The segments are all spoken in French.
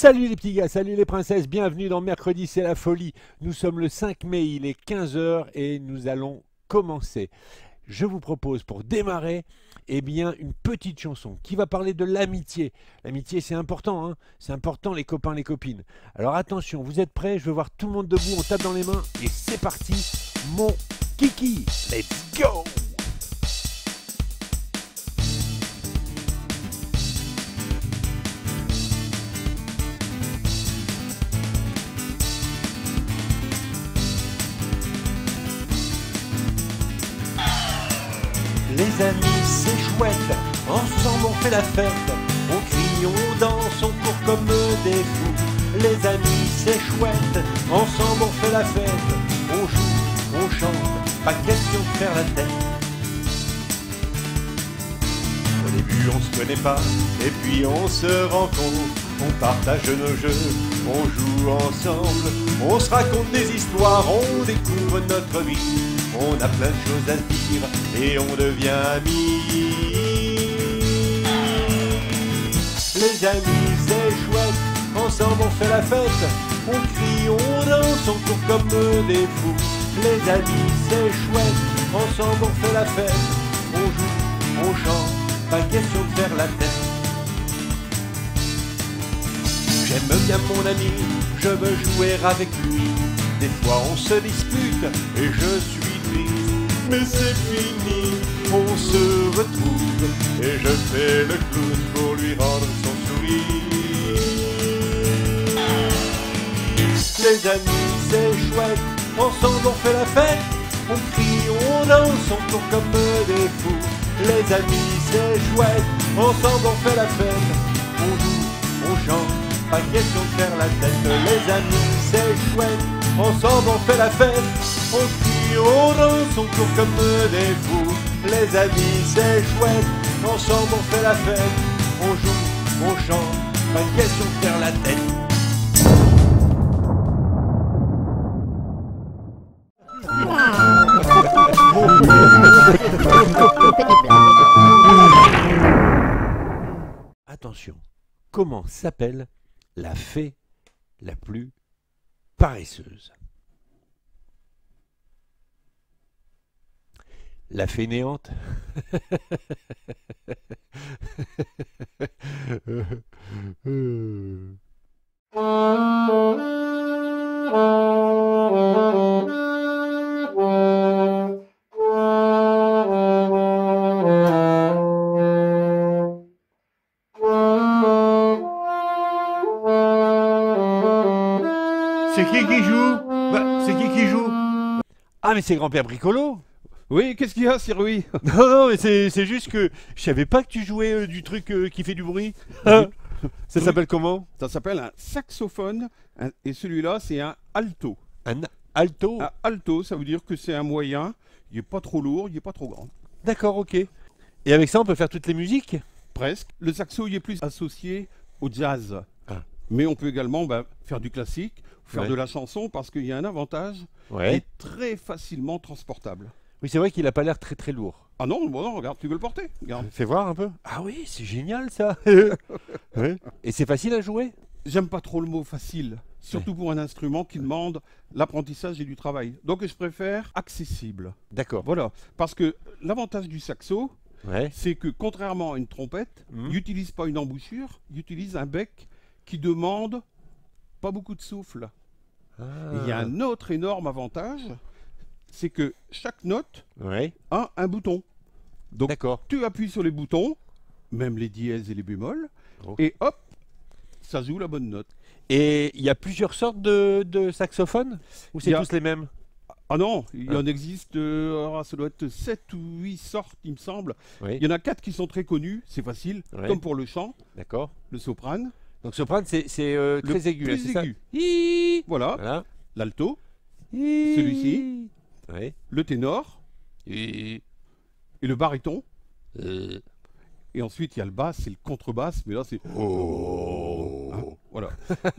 Salut les petits gars, salut les princesses, bienvenue dans Mercredi c'est la folie. Nous sommes le 5 mai, il est 15 heures et nous allons commencer. Je vous propose pour démarrer une petite chanson qui va parler de l'amitié. L'amitié c'est important, hein, c'est important les copains, les copines. Alors attention, vous êtes prêts? Je veux voir tout le monde debout, on tape dans les mains et c'est parti, mon kiki, let's go! Les amis c'est chouette, ensemble on fait la fête, on crie, on danse, on court comme des fous. Les amis c'est chouette, ensemble on fait la fête, on joue, on chante, pas question de faire la tête. Au début on se connaît pas, et puis on se rencontre, on partage nos jeux, on joue ensemble, on se raconte des histoires, on découvre notre vie. On a plein de choses à se dire et on devient amis. Les amis c'est chouette, ensemble on fait la fête, on crie, on danse, on court comme des fous. Les amis c'est chouette, ensemble on fait la fête, on joue, on chante, pas question de faire la tête. J'aime bien mon ami, je veux jouer avec lui. Des fois on se dispute et je suis triste, mais c'est fini, on se retrouve et je fais le clown pour lui rendre son sourire. Les amis c'est chouette, ensemble on fait la fête, on crie, on danse, on court comme des fous. Les amis c'est chouette, ensemble on fait la fête, on joue, on chante, pas question de faire la tête. Les amis c'est chouette, ensemble on fait la fête, on crie, on danse, on court comme des fous. Les amis c'est chouette, ensemble on fait la fête, on joue, on chante, pas question de faire la tête. Attention, comment s'appelle la fée la plus paresseuse? La fainéante? C'est qui joue? C'est qui joue? Ah mais c'est grand-père Bricolo? Oui, qu'est-ce qu'il y a, Sir Louis? Non, non, mais c'est juste que je savais pas que tu jouais du truc qui fait du bruit. Ça s'appelle comment? Ça s'appelle un saxophone, et celui-là, c'est un alto. Un alto? Un alto, ça veut dire que c'est un moyen, il n'est pas trop lourd, il n'est pas trop grand. D'accord, ok. Et avec ça, on peut faire toutes les musiques? Presque. Le saxo, il est plus associé au jazz. Ah. Mais on peut également faire du classique, faire Ouais. de la chanson, parce qu'il y a un avantage, il Ouais. est très facilement transportable. Oui, c'est vrai qu'il a pas l'air très très lourd. Ah non, bon, non, regarde, tu veux le porter? Regarde. Fais voir un peu. Ah oui, c'est génial ça. Ouais. Et c'est facile à jouer? J'aime pas trop le mot facile, surtout pour un instrument qui demande l'apprentissage et du travail. Donc je préfère accessible. D'accord. Voilà, parce que l'avantage du saxo, Ouais. c'est que contrairement à une trompette, Mhm. il n'utilise pas une embouchure, il utilise un bec qui demande pas beaucoup de souffle. Ah. Et il y a un autre énorme avantage, c'est que chaque note Ouais. a un bouton. Donc D'accord. tu appuies sur les boutons, même les dièses et les bémols, Ok. et hop, ça joue la bonne note. Et il y a plusieurs sortes de saxophones? Ou c'est Il y a- tous les mêmes? Ah non, il Ah. en existe, ça doit être 7 ou 8 sortes, il me semble. Oui. Il y en a 4 qui sont très connus, c'est facile, Ouais. comme pour le chant, D'accord. le soprane, Donc soprane, c'est très aigu, là, plus c'est ça? aigu. Hi. Voilà, Voilà. l'alto, Hi. Celui-ci. Ouais. le ténor Hi. et le baryton. Euh. Et ensuite, il y a le basse, c'est le contrebasse, mais là, c'est... Oh. Hein, voilà.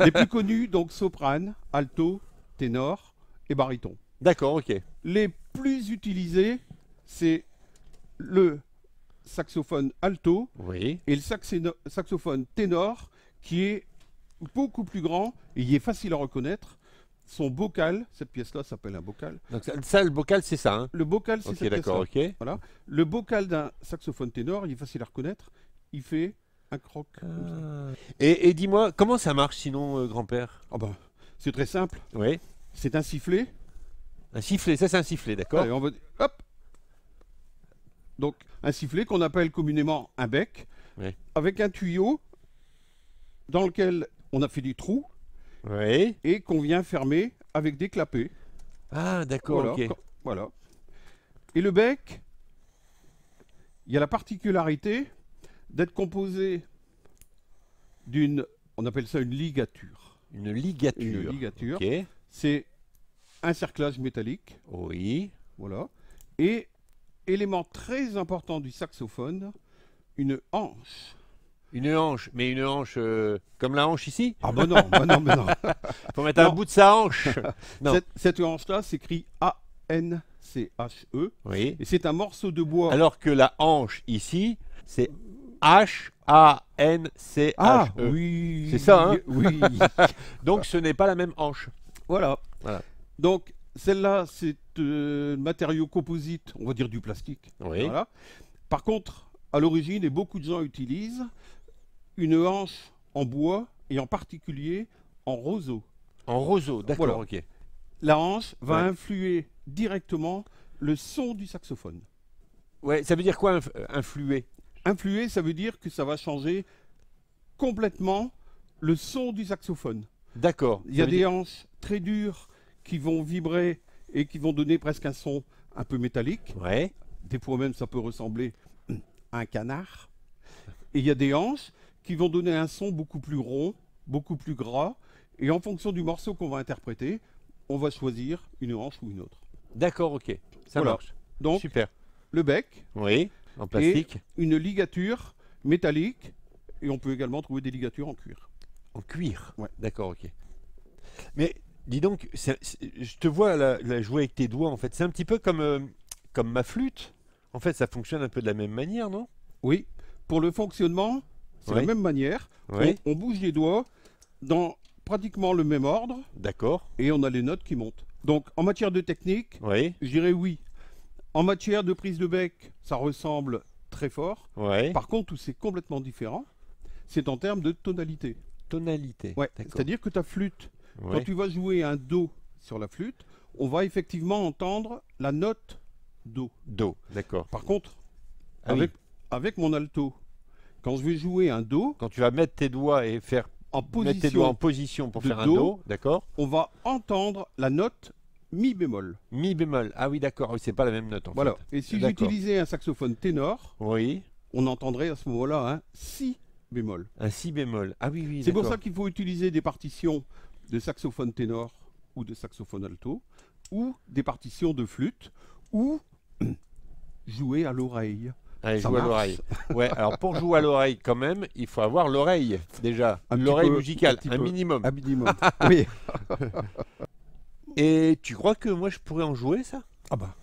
Les plus connus, donc soprane, alto, ténor et baryton. D'accord, ok. Les plus utilisés, c'est le saxophone alto Oui. et le saxophone ténor qui est beaucoup plus grand et il est facile à reconnaître. Son bocal, cette pièce-là s'appelle un bocal. Donc ça, le bocal, c'est ça. Hein. Le bocal, c'est Ok, cette d'accord, pièce-là. ok. Voilà. Le bocal d'un saxophone ténor, il est facile à reconnaître. Il fait un croc. Et dis-moi, comment ça marche sinon, grand-père? Ah ben, c'est très simple. Oui. C'est un sifflet. Un sifflet, ça c'est un sifflet, d'accord. Allez, on va... Hop. Donc, un sifflet qu'on appelle communément un bec, Oui. avec un tuyau dans lequel on a fait des trous Oui. et qu'on vient fermer avec des clapets. Ah, d'accord, Voilà, ok. voilà. Et le bec, il y a la particularité d'être composé d'une, on appelle ça une ligature. Une ligature. Une ligature. Ok. C'est un cerclage métallique, Oui. voilà. Et élément très important du saxophone, une hanche. Une hanche, mais une hanche comme la hanche ici? Ah ben non, ben non, ben non. Faut mettre un Non. bout de sa hanche. Non. Cette hanche-là s'écrit A-N-C-H-E. Oui. Et c'est un morceau de bois. Alors que la hanche ici, c'est H-A-N-C-H-E. Ah oui. C'est ça, hein? Oui. Donc ce n'est pas la même hanche. Voilà. Voilà. Donc celle-là, c'est matériau composite, on va dire du plastique. Oui. Voilà. Par contre, à l'origine, et beaucoup de gens utilisent, une hanche en bois et en particulier en roseau. En roseau, d'accord, Voilà. ok. La hanche va Ouais. influer directement le son du saxophone. Ouais, ça veut dire quoi influer? Influer, ça veut dire que ça va changer complètement le son du saxophone. D'accord. Il y a des hanches très dures qui vont vibrer et qui vont donner presque un son un peu métallique. Ouais. Des fois même, ça peut ressembler à un canard. Et il y a des hanches qui vont donner un son beaucoup plus rond, beaucoup plus gras. Et en fonction du morceau qu'on va interpréter, on va choisir une hanche ou une autre. D'accord, ok. Ça Voilà. marche. Donc, Super. le bec, Oui. En plastique. une ligature métallique. Et on peut également trouver des ligatures en cuir. En cuir. Ouais. D'accord, ok. Mais dis donc, je te vois la jouer avec tes doigts en fait. C'est un petit peu comme ma flûte. En fait, ça fonctionne un peu de la même manière, non? Oui, pour le fonctionnement, c'est Oui. la même manière. Oui. On bouge les doigts dans pratiquement le même ordre D'accord. et on a les notes qui montent. Donc en matière de technique, Oui. je dirais oui. En matière de prise de bec, ça ressemble très fort. Oui. Par contre, où c'est complètement différent, c'est en termes de tonalité. Tonalité. Ouais. D'accord. C'est-à-dire que ta flûte, Ouais. quand tu vas jouer un Do sur la flûte, on va effectivement entendre la note Do. Do. D'accord. Par contre, Ah oui. avec mon alto, quand je vais jouer un Do, Quand tu vas mettre tes doigts et faire en mettre tes doigts en position, position pour de faire un Do. do, d'accord? on va entendre la note Mi bémol. Mi bémol. Ah oui, d'accord. Oui, c'est pas la même note en Voilà. fait. Et si D'accord. j'utilisais un saxophone ténor, Oui. on entendrait à ce moment-là un Si bémol. Un si bémol. Ah oui, oui. C'est pour d'accord. ça qu'il faut utiliser des partitions de saxophone ténor ou de saxophone alto, ou des partitions de flûte, ou jouer à l'oreille. Allez, Ça joue à marche. l'oreille. Ouais, alors pour jouer à l'oreille quand même, il faut avoir l'oreille déjà. Un petit L'oreille peu, musicale, un petit un peu. minimum. Un minimum. Oui. Et tu crois que moi je pourrais en jouer ça? Ah bah.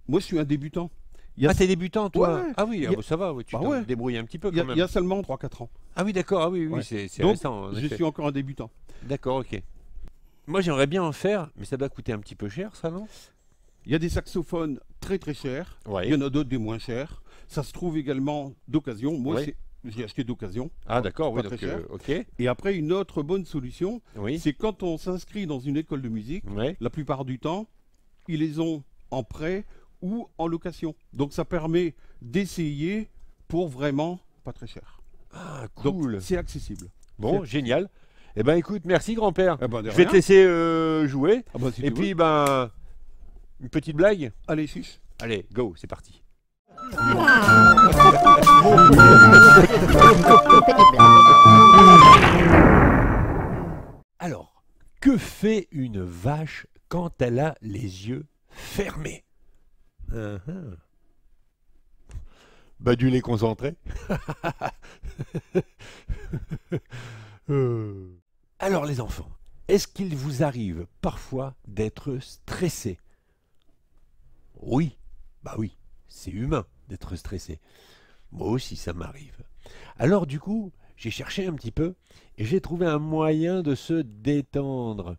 Moi, je suis un débutant. Il y a, Ah, t'es débutant toi? Ouais. Ah oui, Il ah y a- bah, ça va, ouais, tu Bah t'en ouais. débrouilles un petit peu il y a- quand il même. y a seulement 3-4 ans. Ah oui, d'accord, ah oui, oui, Ouais. c'est Donc, récent en je effet. suis encore un débutant. D'accord, ok. Moi j'aimerais bien en faire, mais ça doit coûter un petit peu cher ça, non? Il y a des saxophones très très chers. Ouais. Il y en a d'autres des moins chers. Ça se trouve également d'occasion. Moi, Ouais. j'ai acheté d'occasion. Ah d'accord, oui, Pas donc très cher. ok. Et après, une autre bonne solution, Oui. c'est quand on s'inscrit dans une école de musique, Ouais. la plupart du temps, ils les ont en prêt ou en location. Donc ça permet d'essayer pour vraiment pas très cher. Ah Donc cool. c'est accessible. Bon, génial. Eh ben écoute, merci grand-père. Eh ben, de Je vais rien. te laisser jouer. Ah bah, si Et tu puis veux. ben une petite blague. Allez, chiche. Allez, go, c'est parti. Alors, que fait une vache quand elle a les yeux fermés? Bah, du lait concentré. Alors, les enfants, est-ce qu'il vous arrive parfois d'être stressé? Oui, bah oui, c'est humain d'être stressé. Moi aussi, ça m'arrive. Alors, du coup, j'ai cherché un petit peu et j'ai trouvé un moyen de se détendre.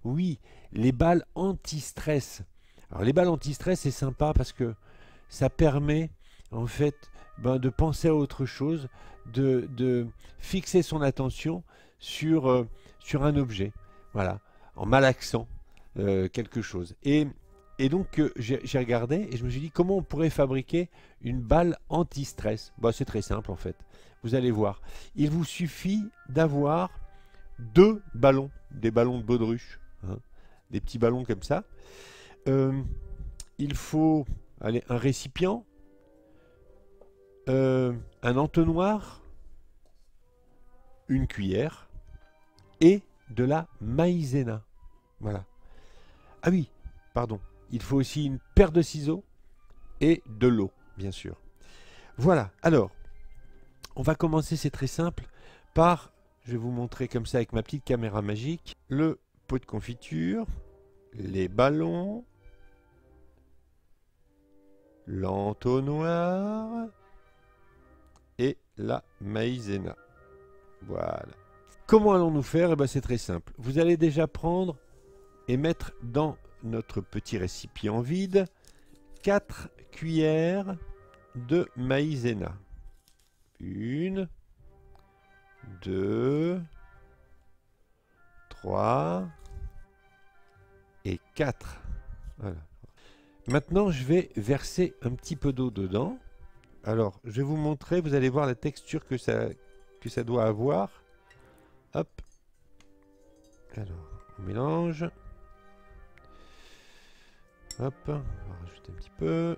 Oui, les balles anti-stress. Alors les balles anti-stress, c'est sympa parce que ça permet en fait de penser à autre chose, de fixer son attention sur un objet, voilà, en malaxant quelque chose. Et donc j'ai regardé et je me suis dit comment on pourrait fabriquer une balle anti-stress. C'est très simple en fait. Vous allez voir. Il vous suffit d'avoir deux ballons, des ballons de baudruche, hein, des petits ballons comme ça. Il faut un récipient, un entonnoir, une cuillère et de la maïzena. Voilà. Ah oui, pardon. Il faut aussi une paire de ciseaux et de l'eau, bien sûr. Voilà. Alors, on va commencer, c'est très simple, par, je vais vous montrer comme ça avec ma petite caméra magique, le pot de confiture, les ballons, l'entonnoir et la maïzena. Voilà. Comment allons-nous faire? C'est très simple. Vous allez déjà prendre et mettre dans notre petit récipient vide 4 cuillères de maïzena. 1, 2, 3 et 4. Voilà. Maintenant, je vais verser un petit peu d'eau dedans. Alors, je vais vous montrer, vous allez voir la texture que ça doit avoir. Hop. Alors, on mélange. Hop, on va rajouter un petit peu.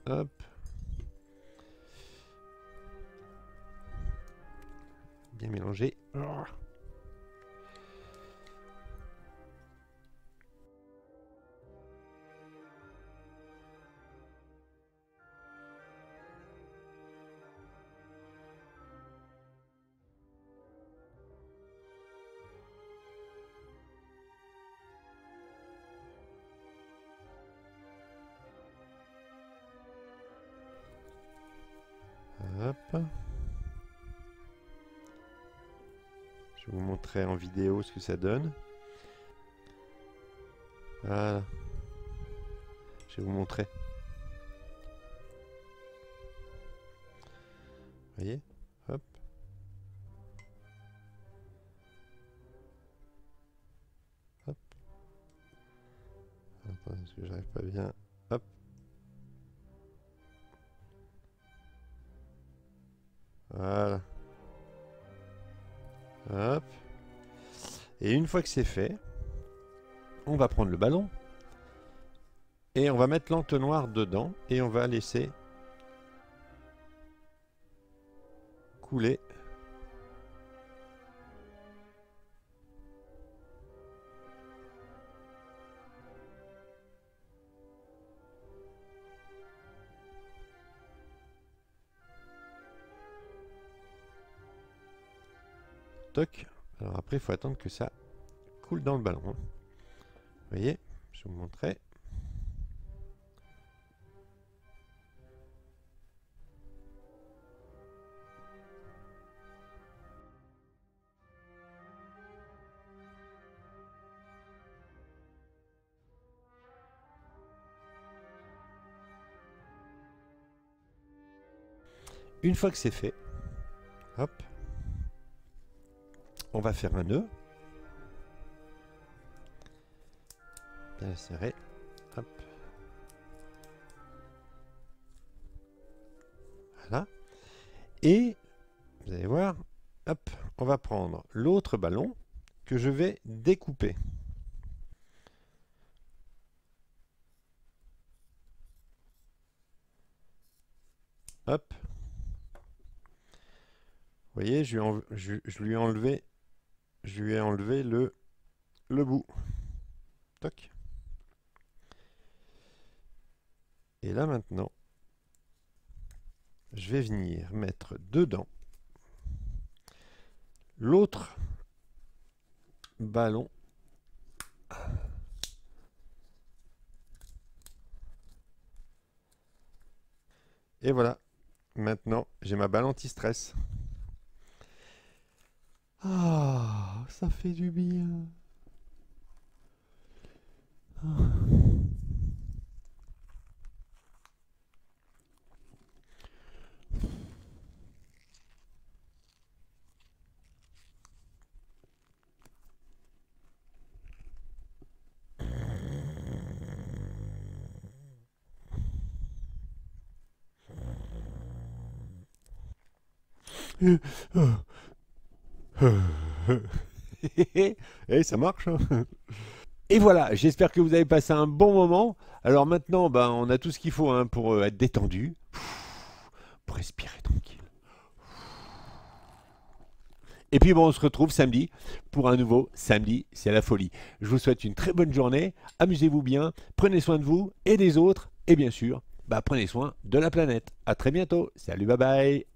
Hop. Bien mélanger. Hop. Je vais vous montrer en vidéo ce que ça donne. Voilà. Je vais vous montrer. Vous voyez? Hop. Hop. Attends, est-ce que j'arrive pas bien? Hop. Voilà. Hop. Et une fois que c'est fait, on va prendre le ballon et on va mettre l'entonnoir dedans et on va laisser couler. Toc. Alors après, il faut attendre que ça coule dans le ballon. Vous voyez, je vais vous montrer. Une fois que c'est fait, hop, on va faire un nœud. Bien serré. Hop. Voilà. Et vous allez voir, hop, on va prendre l'autre ballon que je vais découper. Hop. Vous voyez, je lui ai enlevé le bout. Toc. Et là maintenant, je vais venir mettre dedans l'autre ballon. Et voilà, maintenant j'ai ma balle anti-stress. Ah, ça fait du bien. Eh, ça marche, hein. Et voilà, j'espère que vous avez passé un bon moment. Alors maintenant, ben, on a tout ce qu'il faut hein, pour être détendu, pour respirer tranquille. Et puis bon, on se retrouve samedi pour un nouveau Samedi, c'est la folie. Je vous souhaite une très bonne journée, amusez-vous bien, prenez soin de vous et des autres, et bien sûr, bah, prenez soin de la planète. À très bientôt, salut, bye bye.